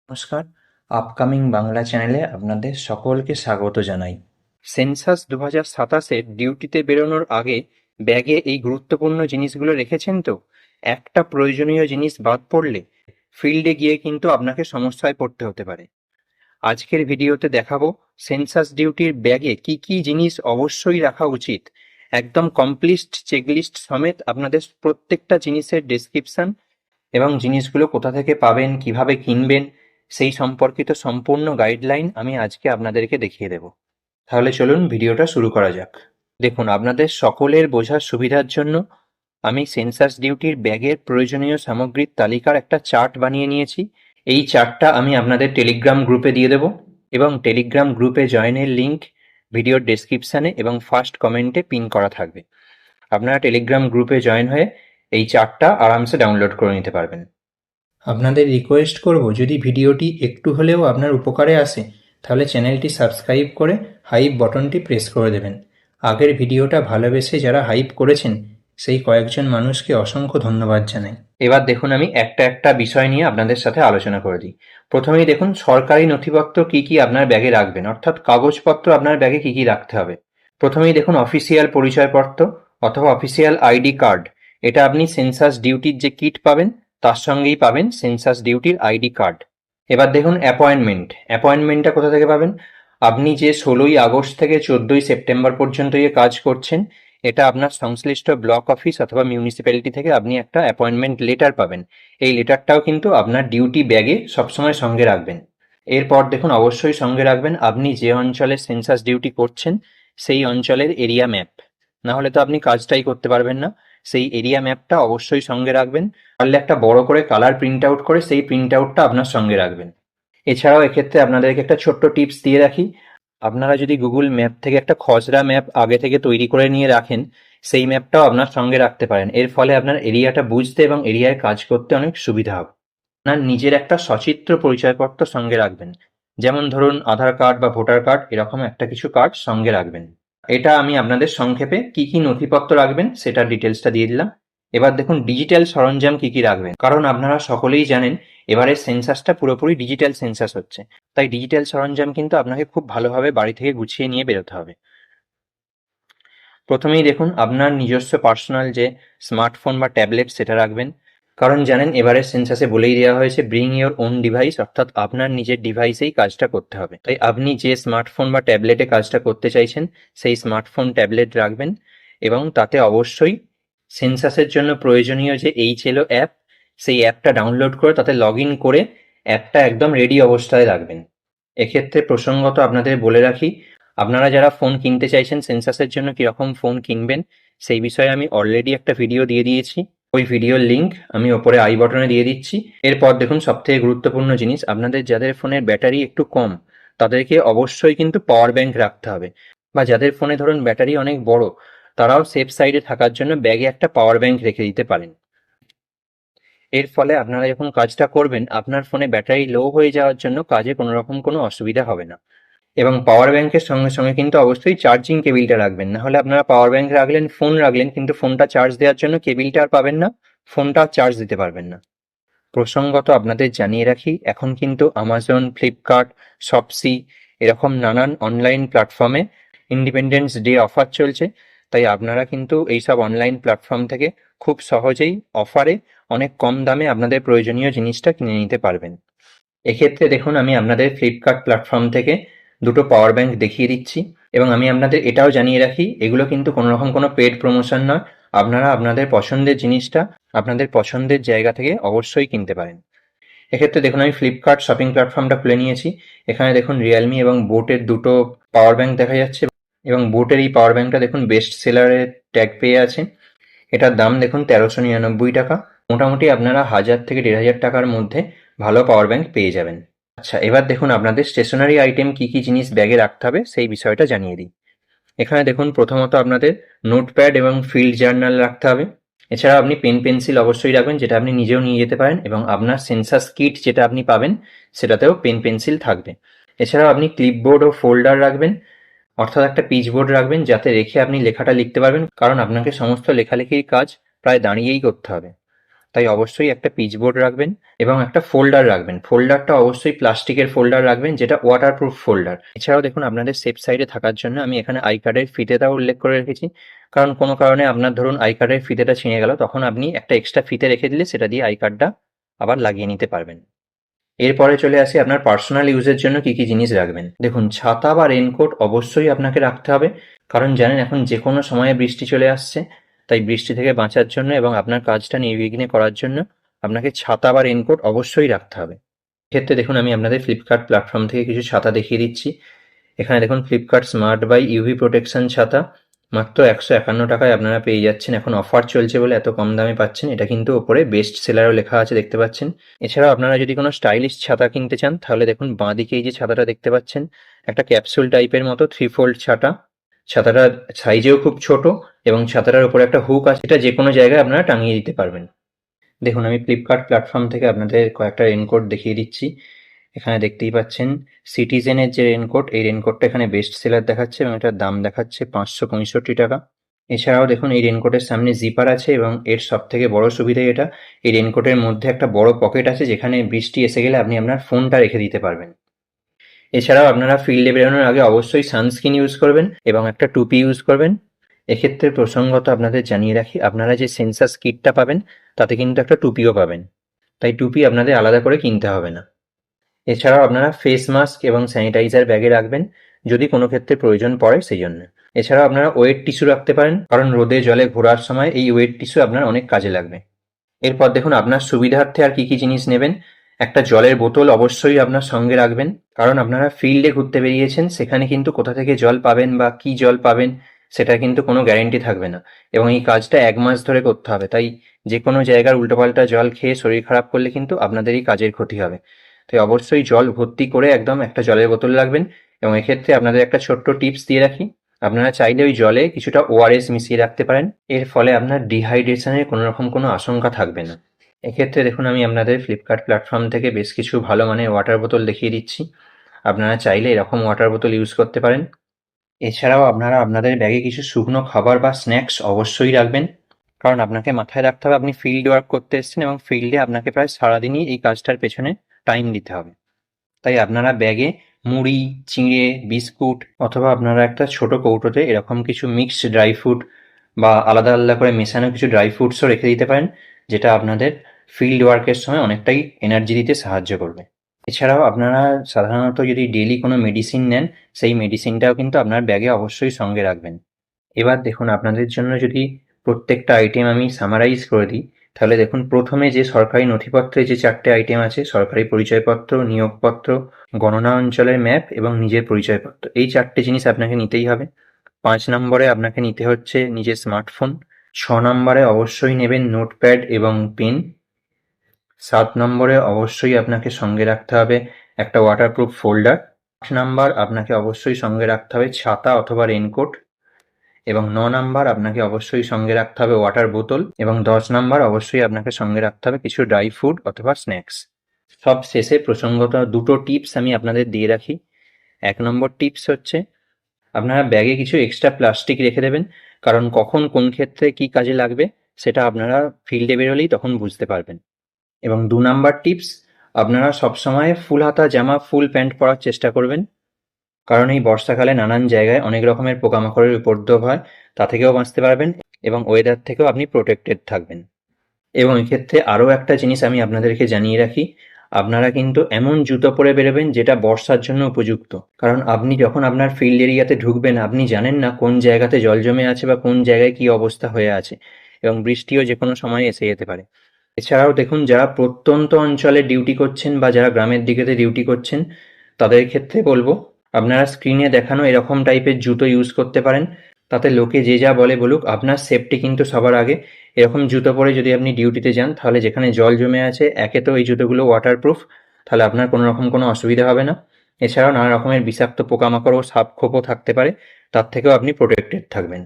নমস্কার, আপকামিং বাংলা চ্যানেলে আপনাদের সকলকে স্বাগত জানাই। সেন্সাস 2027-এর ডিউটিতে বেরোনোর আগে ব্যাগে এই গুরুত্বপূর্ণ জিনিসগুলো রেখেছেন তো? একটা প্রয়োজনীয় জিনিস বাদ পড়লে ফিল্ডে গিয়ে কিন্তু আপনাকে সমস্যায় পড়তে হতে পারে। আজকের ভিডিওতে দেখাবো সেন্সাস ডিউটির ব্যাগে কি কি জিনিস অবশ্যই রাখা উচিত। একদম কমপ্লিট চেকলিস্ট সমেত আপনাদের প্রত্যেকটা জিনিসের ডেসক্রিপশন এবং জিনিসগুলো কোথা থেকে পাবেন, কিভাবে কিনবেন, সেই সম্পর্কিত সম্পূর্ণ গাইডলাইন আমি আজকে আপনাদেরকে দেখিয়ে দেব। তাহলে চলুন ভিডিওটা শুরু করা যাক। দেখুন, আপনাদের সকলের বোঝার সুবিধার জন্য আমি সেন্সাস ডিউটির ব্যাগের প্রয়োজনীয় সামগ্রীর তালিকার একটা চার্ট বানিয়ে নিয়েছি। এই চার্টটা আমি আপনাদের টেলিগ্রাম গ্রুপে দিয়ে দেব এবং টেলিগ্রাম গ্রুপে জয়েনের লিঙ্ক ভিডিওর ডেসক্রিপশানে এবং ফার্স্ট কমেন্টে পিন করা থাকবে। আপনারা টেলিগ্রাম গ্রুপে জয়েন হয়ে এই চার্টটা আরামসে ডাউনলোড করে নিতে পারবেন। আপনাদের রিকোয়েস্ট করব, যদি ভিডিওটি একটু হলেও আপনার উপকারে আসে তাহলে চ্যানেলটি সাবস্ক্রাইব করে হাইপ বটনটি প্রেস করে দেবেন। আগের ভিডিওটা ভালোবেসে যারা হাইপ করেছেন সেই কয়েকজন মানুষকে অসংখ্য ধন্যবাদ জানাই। এবার দেখুন, আমি একটা একটা বিষয় নিয়ে আপনাদের সাথে আলোচনা করে দিই। প্রথমেই দেখুন, সরকারি নথিপত্র কি কি আপনার ব্যাগে রাখবেন, অর্থাৎ কাগজপত্র আপনার ব্যাগে কি কি রাখতে হবে। প্রথমেই দেখুন, অফিসিয়াল পরিচয়পত্র অথবা অফিসিয়াল আইডি কার্ড। এটা আপনি সেন্সাস ডিউটির যে কিট পাবেন তার সঙ্গেই পাবেন সেন্সাস ডিউটির আইডি কার্ড। এবার দেখুন, অ্যাপয়েন্টমেন্টটা কোথা থেকে পাবেন। আপনি যে 16ই আগস্ট থেকে 14ই সেপ্টেম্বর পর্যন্ত কাজ করছেন, এটা আপনার সংশ্লিষ্ট ব্লক অফিস অথবা মিউনিসিপ্যালিটি থেকে আপনি একটা অ্যাপয়েন্টমেন্ট লেটার পাবেন। এই লেটারটাও কিন্তু আপনার ডিউটি ব্যাগে সবসময় সঙ্গে রাখবেন। এরপর দেখুন, অবশ্যই সঙ্গে রাখবেন আপনি যে অঞ্চলে সেন্সাস ডিউটি করছেন সেই অঞ্চলের এরিয়া ম্যাপ। না হলে তো আপনি কাজটাই করতে পারবেন না। সেই এরিয়া ম্যাপটা অবশ্যই সঙ্গে রাখবেন। পারলে একটা বড় করে কালার প্রিন্ট আউট করে সেই প্রিন্ট আউটটা আপনার সঙ্গে রাখবেন। এছাড়াও এক্ষেত্রে আপনাদেরকে একটা ছোট্ট টিপস দিয়ে রাখি। আপনারা যদি গুগল ম্যাপ থেকে একটা খসড়া ম্যাপ আগে থেকে তৈরি করে নিয়ে রাখেন, সেই ম্যাপটাও আপনার সঙ্গে রাখতে পারেন। এর ফলে আপনার এরিয়াটা বুঝতে এবং এরিয়ায় কাজ করতে অনেক সুবিধা হবে। আপনার নিজের একটা সচিত্র পরিচয়পত্র সঙ্গে রাখবেন। যেমন ধরুন আধার কার্ড বা ভোটার কার্ড, এরকম একটা কিছু কার্ড সঙ্গে রাখবেন। এটা আমি আপনাদের সংক্ষেপে কি কি নথিপত্র রাখবেন সেটার ডিটেলসটা দিয়ে দিলাম। এবার দেখুন, ডিজিটাল সরঞ্জাম কি কি রাখবেন। কারণ আপনারা সকলেই জানেন এবারে সেন্সাসটা পুরোপুরি ডিজিটাল সেন্সাস হচ্ছে, তাই ডিজিটাল সরঞ্জাম কিন্তু আপনাকে খুব ভালোভাবে বাড়ি থেকে গুছিয়ে নিয়ে বেরোতে হবে। প্রথমেই দেখুন, আপনার নিজস্ব পার্সোনাল যে স্মার্টফোন বা ট্যাবলেট সেটা রাখবেন। কারণ জানেন এবারের সেন্সাসে বলেই দেওয়া হয়েছে ব্রিং ইওর ওন ডিভাইস, অর্থাৎ আপনার নিজের ডিভাইসেই কাজটা করতে হবে। তাই আপনি যে স্মার্টফোন বা ট্যাবলেটে কাজটা করতে চাইছেন সেই স্মার্টফোন ট্যাবলেট রাখবেন এবং তাতে অবশ্যই সেন্সাসের জন্য প্রয়োজনীয় যে এইচএলও অ্যাপ, সেই অ্যাপটা ডাউনলোড করে তাতে লগ ইন করে অ্যাপটা একদম রেডি অবস্থায় রাখবেন। এক্ষেত্রে প্রসঙ্গত আপনাদের বলে রাখি, আপনারা যারা ফোন কিনতে চাইছেন সেন্সাসের জন্য কিরকম ফোন কিনবেন সেই বিষয়ে আমি অলরেডি একটা ভিডিও দিয়ে দিয়েছি। ওই ভিডিওর লিঙ্ক আমি ওপরে আই বটনে দিয়ে দিচ্ছি। এরপর দেখুন, সবথেকে গুরুত্বপূর্ণ জিনিস, আপনাদের যাদের ফোনের ব্যাটারি একটু কম তাদেরকে অবশ্যই কিন্তু পাওয়ার ব্যাংক রাখতে হবে, বা যাদের ফোনে ধরুন ব্যাটারি অনেক বড় তারাও সেফ সাইডে থাকার জন্য ব্যাগে একটা পাওয়ার ব্যাংক রেখে দিতে পারেন। এর ফলে আপনারা যখন কাজটা করবেন আপনার ফোনে ব্যাটারি লো হয়ে যাওয়ার জন্য কাজে কোনো রকম কোনো অসুবিধা হবে না। এবং পাওয়ার ব্যাংকের সঙ্গে সঙ্গে কিন্তু অবশ্যই চার্জিং কেবিলটা রাখবেন। না হলে আপনারা পাওয়ার ব্যাংক রাখলেন, ফোন রাখলেন, কিন্তু ফোনটা চার্জ দেওয়ার জন্য কেবিলটা আর পাবেন না, ফোনটা চার্জ দিতে পারবেন না। প্রসঙ্গত আপনাদের জানিয়ে রাখি, এখন কিন্তু আমাজন, ফ্লিপকার্ট, শপসি এরকম নানান অনলাইন প্ল্যাটফর্মে ইন্ডিপেন্ডেন্স ডে অফার চলছে। তাই আপনারা কিন্তু এইসব অনলাইন প্ল্যাটফর্ম থেকে খুব সহজেই অফারে অনেক কম দামে আপনাদের প্রয়োজনীয় জিনিসটা কিনে নিতে পারবেন। এক্ষেত্রে দেখুন, আমি আপনাদের ফ্লিপকার্ট প্ল্যাটফর্ম থেকে দুটো পাওয়ার ব্যাংক দেখিয়ে দিচ্ছি এবং আমি আপনাদের এটাও জানিয়ে রাখি এগুলো কিন্তু কোনো রকম কোনো পেড প্রমোশন নয়। আপনারা আপনাদের পছন্দের জিনিসটা আপনাদের পছন্দের জায়গা থেকে অবশ্যই কিনতে পারেন। এক্ষেত্রে দেখুন, আমি ফ্লিপকার্ট শপিং প্ল্যাটফর্মটা খুলে নিয়েছি। এখানে দেখুন রিয়েলমি এবং বোটের দুটো পাওয়ার ব্যাংক দেখা যাচ্ছে এবং বোটের এই পাওয়ার ব্যাংকটা দেখুন বেস্ট সেলারের ট্যাগ পেয়ে আছে। এটার দাম দেখুন 1399 টাকা। মোটামুটি আপনারা 1000 থেকে 1500 টাকার মধ্যে ভালো পাওয়ার ব্যাংক পেয়ে যাবেন। আচ্ছা, এবার দেখুন আপনাদের স্টেশনারি আইটেম কি কি জিনিস ব্যাগে রাখতে হবে সেই বিষয়টা জানিয়ে দিই। এখানে দেখুন, প্রথমত আপনাদের নোটপ্যাড এবং ফিল্ড জার্নাল রাখতে হবে। এছাড়া আপনি পেন পেন্সিল অবশ্যই রাখবেন, যেটা আপনি নিজেও নিয়ে যেতে পারেন, এবং আপনার সেন্সাস কিট যেটা আপনি পাবেন সেটাতেও পেন পেন্সিল থাকবে। এছাড়াও আপনি ক্লিপবোর্ড ও ফোল্ডার রাখবেন, অর্থাৎ একটা পিচবোর্ড রাখবেন যাতে রেখে আপনি লেখাটা লিখতে পারবেন, কারণ আপনাকে সমস্ত লেখালেখির কাজ প্রায় দাঁড়িয়েই করতে হবে। তাই অবশ্যই একটা পিচবোর্ড রাখবেন এবং একটা ফোল্ডার রাখবেন। ফোল্ডারটা অবশ্যই প্লাস্টিকের ফোল্ডার রাখবেন, যেটা ওয়াটারপ্রুফ ফোল্ডার। এছাড়াও দেখুন, আপনাদের সেফ সাইডে থাকার জন্য আমি এখানে আই কার্ডের ফিতেটাও উল্লেখ করে রেখেছি, কারণ কোনো কারণে আপনার ধরুন আই কার্ডের ফিতেটা ছিঁড়ে গেল, তখন আপনি একটা এক্সট্রা ফিতে রেখে দিলে সেটা দিয়ে আই কার্ডটা আবার লাগিয়ে নিতে পারবেন। এরপরে চলে আসি আপনার পার্সোনাল ইউজের জন্য কি কি জিনিস রাখবেন। দেখুন, ছাতা বা রেনকোট অবশ্যই আপনাকে রাখতে হবে, কারণ জানেন এখন যে কোনো সময়ে বৃষ্টি চলে আসছে। তাই বৃষ্টি থেকে বাঁচার জন্য এবং আপনার কাজটা নির্বিঘ্নে করার জন্য আপনাকে ছাতা বা রেনকোট অবশ্যই রাখতে হবে। এক্ষেত্রে দেখুন, আমি আপনাদের ফ্লিপকার্ট প্ল্যাটফর্ম থেকে কিছু ছাতা দেখিয়ে দিচ্ছি। এখানে দেখুন, Flipkart smart buy UV protection ছাতা মাত্র 151 টাকায় আপনারা পেয়ে যাচ্ছেন। এখন অফার চলছে বলে এত কম দামে পাচ্ছেন। এটা কিন্তু ওপরে বেস্ট সেলারও লেখা আছে, দেখতে পাচ্ছেন। এছাড়াও আপনারা যদি কোনো স্টাইলিশ ছাতা কিনতে চান, তাহলে দেখুন বাঁদিকে এই যে ছাতাটা দেখতে পাচ্ছেন, একটা ক্যাপসুল টাইপের মতো 3 ফোল্ড ছাতা। ছাতাটা সাইজেও খুব ছোট এবং ছাতাটার উপরে একটা হুক আছে, এটা যে কোনো জায়গায় আপনারা টাঙিয়ে দিতে পারবেন। দেখুন, আমি ফ্লিপকার্ট প্ল্যাটফর্ম থেকে আপনাদের কয়েকটা রেনকোট দেখিয়ে দিচ্ছি। এখানে দেখতেই পাচ্ছেন সিটিজেনের যে রেনকোট, এই রেনকোটটা এখানে বেস্ট সেলার দেখাচ্ছে এবং এটার দাম দেখাচ্ছে 565 টাকা। এছাড়াও দেখুন, এই রেনকোটের সামনে জিপার আছে এবং এর সব থেকে বড় সুবিধা এটা, এই রেনকোটের মধ্যে একটা বড় পকেট আছে, যেখানে বৃষ্টি এসে গেলে আপনি আপনার ফোনটা রেখে দিতে পারবেন। এছাড়াও আপনারা ফিল্ডে বেরোনোর আগে অবশ্যই সানস্ক্রিন ইউজ করবেন এবং একটা টুপি ইউজ করবেন। এক্ষেত্রে প্রসঙ্গত আপনাদের জানিয়ে রাখি, আপনারা যে সেন্সাস কিটটা পাবেন তাতে কিন্তু একটা টুপিও পাবেন, তাই টুপি আপনাদের আলাদা করে কিনতে হবে না। এছাড়াও আপনারা ফেস মাস্ক এবং স্যানিটাইজার ব্যাগে রাখবেন, যদি কোনো ক্ষেত্রে প্রয়োজন পড়ে সেই জন্য। এছাড়াও আপনারা ওয়েট টিস্যু রাখতে পারেন, কারণ রোদে জলে ঘোরার সময় এই ওয়েট টিস্যু আপনার অনেক কাজে লাগবে। এরপর দেখুন, আপনার সুবিধার্থে আর কি কি জিনিস নেবেন। একটা জলের বোতল অবশ্যই আপনার সঙ্গে রাখবেন, কারণ আপনারা ফিল্ডে ঘুরতে বেরিয়েছেন, সেখানে কিন্তু কোথা থেকে জল পাবেন বা কি জল পাবেন সেটা কিন্তু কোনো গ্যারেন্টি থাকবে না, এবং এই কাজটা 1 মাস ধরে করতে হবে। তাই যে কোনো জায়গার উল্টোপাল্টা জল খেয়ে শরীর খারাপ করলে কিন্তু আপনাদেরই কাজের ক্ষতি হবে। তাই অবশ্যই জল ভর্তি করে একদম একটা জলের বোতল রাখবেন। এবং এক্ষেত্রে আপনাদের একটা ছোট্ট টিপস দিয়ে রাখি, আপনারা চাইলে ওই জলে কিছুটা ওআরএস মিশিয়ে রাখতে পারেন, এর ফলে আপনার ডিহাইড্রেশনের কোনো রকম কোনো আশঙ্কা থাকবে না। এক্ষেত্রে দেখুন, আমি আপনাদের ফ্লিপকার্ট প্ল্যাটফর্ম থেকে বেশ কিছু ভালো মানের ওয়াটার বোতল দেখিয়ে দিচ্ছি। আপনারা চাইলে এরকম ওয়াটার বোতল ইউজ করতে পারেন। এছাড়াও আপনারা আপনাদের ব্যাগে কিছু শুকনো খাবার বা স্ন্যাক্স অবশ্যই রাখবেন, কারণ আপনাকে মাথায় রাখতে হবে আপনি ফিল্ড ওয়ার্ক করতে এসেছেন এবং ফিল্ডে আপনাকে প্রায় সারাদিনই এই কাজটার পেছনে টাইম দিতে হবে। তাই আপনারা ব্যাগে মুড়ি, চিঁড়ে, বিস্কুট অথবা আপনারা একটা ছোট কৌটোতে এরকম কিছু মিক্সড ড্রাই ফ্রুট বা আলাদা আলাদা করে মেশানো কিছু ড্রাই ফ্রুটসও রেখে দিতে পারেন, যেটা আপনাদের ফিল্ড ওয়ার্কের সময় অনেকটাই এনার্জি দিতে সাহায্য করবে। এছাড়াও আপনারা সাধারণত যদি ডেইলি কোনো মেডিসিন নেন, সেই মেডিসিনটাও কিন্তু আপনার ব্যাগে অবশ্যই সঙ্গে রাখবেন। এবার দেখুন, আপনাদের জন্য যদি প্রত্যেকটা আইটেম আমি সামারাইজ করে দিই, তাহলে দেখুন, প্রথমে যে সরকারি নথিপত্রে যে 4টে আইটেম আছে, সরকারি পরিচয়পত্র, নিয়োগপত্র, গণনা অঞ্চলের ম্যাপ এবং নিজের পরিচয়পত্র, এই 4টে জিনিস আপনাকে নিতেই হবে। 5 নম্বরে আপনাকে নিতে হচ্ছে নিজের স্মার্টফোন। 6 নম্বরে অবশ্যই নেবেন নোটপ্যাড এবং পেন। 7 নম্বরে অবশ্যই আপনাকে সঙ্গে রাখতে হবে একটা ওয়াটারপ্রুফ ফোল্ডার। 8 নাম্বার আপনাকে অবশ্যই সঙ্গে রাখতে হবে ছাতা অথবা রেনকোট, এবং 9 নাম্বার আপনাকে অবশ্যই সঙ্গে রাখতে হবে ওয়াটার বোতল, এবং 10 নাম্বার অবশ্যই আপনাকে সঙ্গে রাখতে হবে কিছু ড্রাই ফ্রুট অথবা স্ন্যাক্স। সব শেষে প্রসঙ্গত দুটো টিপস আমি আপনাদের দিয়ে রাখি। 1 নম্বর টিপস হচ্ছে, আপনারা ব্যাগে কিছু এক্সট্রা প্লাস্টিক রেখে দেবেন, কারণ কখন কোন ক্ষেত্রে কি কাজে লাগবে সেটা আপনারা ফিল্ডে বেরোলেই তখন বুঝতে পারবেন। এবং 2 নাম্বার টিপস, আপনারা সবসময় ফুল হাতা জামা, ফুল প্যান্ট পরার চেষ্টা করবেন, কারণ এই বর্ষাকালে নানান জায়গায় অনেক রকমের পোকামাকড়ের উপদ্রব হয়, তা থেকেও বাঁচতে পারবেন এবং ওয়েদার থেকেও আপনি প্রোটেক্টেড থাকবেন। এবং এক্ষেত্রে আরও একটা জিনিস আমি আপনাদেরকে জানিয়ে রাখি, আপনারা কিন্তু এমন জুতো পরে বেরোবেন যেটা বর্ষার জন্য উপযুক্ত, কারণ আপনি যখন আপনার ফিল্ড এরিয়াতে ঢুকবেন আপনি জানেন না কোন জায়গাতে জল জমে আছে বা কোন জায়গায় কি অবস্থা হয়ে আছে, এবং বৃষ্টিও যে কোনো সময় এসে যেতে পারে। এছাড়াও দেখুন, যারা প্রত্যন্ত অঞ্চলে ডিউটি করছেন বা যারা গ্রামের দিকেতে ডিউটি করছেন, তাদের ক্ষেত্রে বলবো আপনারা স্ক্রিনে দেখানো এরকম টাইপের জুতো ইউজ করতে পারেন। তাতে লোকে যে যা বলে বলুক, আপনার সেফটি কিন্তু সবার আগে। এরকম জুতো পরে যদি আপনি ডিউটিতে যান, তাহলে যেখানে জল জমে আছে, একে তো এই জুতোগুলো ওয়াটারপ্রুফ, তাহলে আপনার কোনো রকম কোনো অসুবিধা হবে না। এছাড়াও নানা রকমের বিষাক্ত পোকামাকড় ও সাপখোপও থাকতে পারে, তার থেকেও আপনি প্রোটেক্টেড থাকবেন।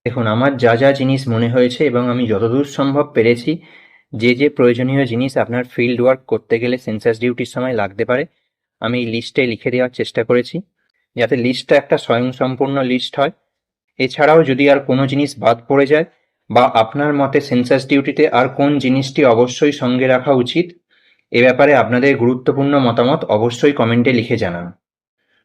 দেখুন, আমার যা যা জিনিস মনে হয়েছে এবং আমি যতদূর সম্ভব পেরেছি, যে যে প্রয়োজনীয় জিনিস আপনার ফিল্ড ওয়ার্ক করতে গেলে সেন্সাস ডিউটির সময় লাগতে পারে, আমি এই লিস্টে লিখে দেওয়ার চেষ্টা করেছি, যাতে লিস্টটা একটা স্বয়ংসম্পূর্ণ লিস্ট হয়। এছাড়াও যদি আর কোনো জিনিস বাদ পড়ে যায়, বা আপনার মতে সেন্সাস ডিউটিতে আর কোন জিনিসটি অবশ্যই সঙ্গে রাখা উচিত, এ ব্যাপারে আপনাদের গুরুত্বপূর্ণ মতামত অবশ্যই কমেন্টে লিখে জানান।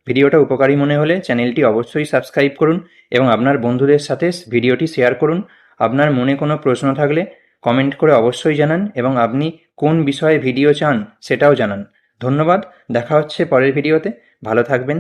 ভিডিওটা উপকারী মনে হলে চ্যানেলটি অবশ্যই সাবস্ক্রাইব করুন এবং আপনার বন্ধুদের সাথে ভিডিওটি শেয়ার করুন। আপনার মনে কোনো প্রশ্ন থাকলে কমেন্ট করে অবশ্যই জানান এবং আপনি কোন বিষয়ে ভিডিও চান সেটাও জানান। ধন্যবাদ। দেখা হচ্ছে পরের ভিডিওতে। ভালো থাকবেন।